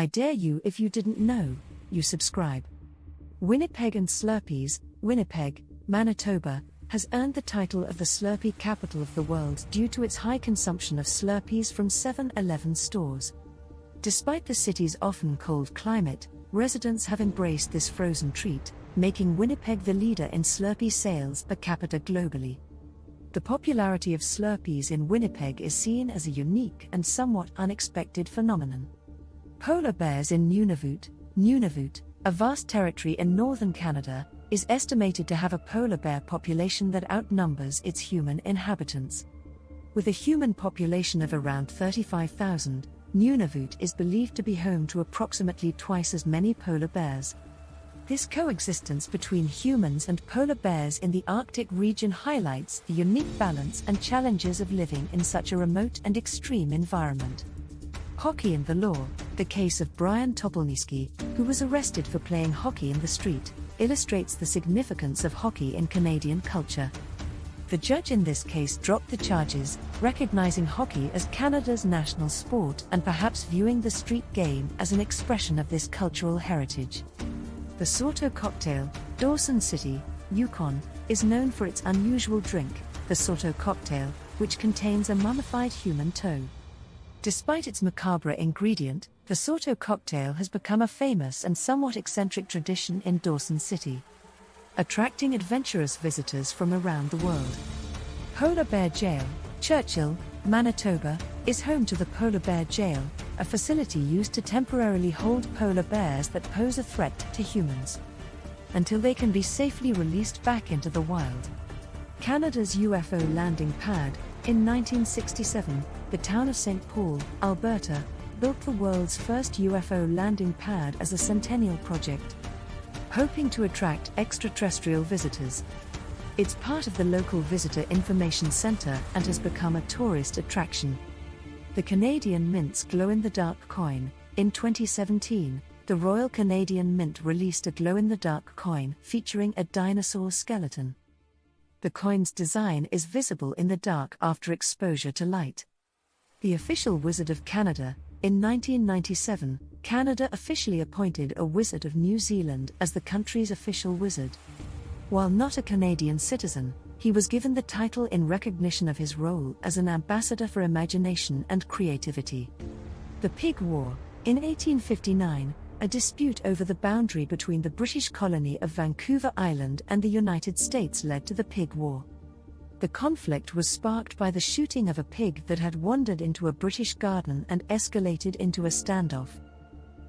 I dare you if you didn't know, you subscribe. Winnipeg and Slurpees. Winnipeg, Manitoba, has earned the title of the Slurpee capital of the world due to its high consumption of Slurpees from 7-Eleven stores. Despite the city's often cold climate, residents have embraced this frozen treat, making Winnipeg the leader in Slurpee sales per capita globally. The popularity of Slurpees in Winnipeg is seen as a unique and somewhat unexpected phenomenon. Polar bears in Nunavut. Nunavut, a vast territory in northern Canada, is estimated to have a polar bear population that outnumbers its human inhabitants. With a human population of around 35,000, Nunavut is believed to be home to approximately twice as many polar bears. This coexistence between humans and polar bears in the Arctic region highlights the unique balance and challenges of living in such a remote and extreme environment. Hockey and the law. The case of Brian Topolnitsky, who was arrested for playing hockey in the street, illustrates the significance of hockey in Canadian culture. The judge in this case dropped the charges, recognizing hockey as Canada's national sport and perhaps viewing the street game as an expression of this cultural heritage. The Saulteaux cocktail. Dawson City, Yukon, is known for its unusual drink, the Saulteaux cocktail, which contains a mummified human toe. Despite its macabre ingredient, the Saulteaux cocktail has become a famous and somewhat eccentric tradition in Dawson City, attracting adventurous visitors from around the world. Polar Bear Jail. Churchill, Manitoba, is home to the Polar Bear Jail, a facility used to temporarily hold polar bears that pose a threat to humans, until they can be safely released back into the wild. Canada's UFO landing pad. In 1967, the town of St. Paul, Alberta, built the world's first UFO landing pad as a centennial project, hoping to attract extraterrestrial visitors. It's part of the local Visitor Information Centre and has become a tourist attraction. The Canadian Mint's glow-in-the-dark coin. In 2017, the Royal Canadian Mint released a glow-in-the-dark coin featuring a dinosaur skeleton. The coin's design is visible in the dark after exposure to light. The Official Wizard of Canada. In 1997, Canada officially appointed a Wizard of New Zealand as the country's official wizard. While not a Canadian citizen, he was given the title in recognition of his role as an ambassador for imagination and creativity. The Pig War. In 1859, a dispute over the boundary between the British colony of Vancouver Island and the United States led to the Pig War. The conflict was sparked by the shooting of a pig that had wandered into a British garden and escalated into a standoff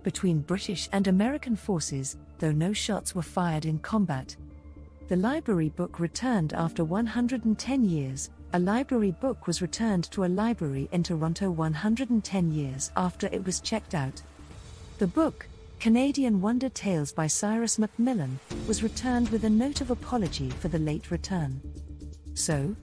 between British and American forces, though no shots were fired in combat. The library book returned after 110 years. A library book was returned to a library in Toronto 110 years after it was checked out. The book, Canadian Wonder Tales by Cyrus Macmillan, was returned with a note of apology for the late return. So,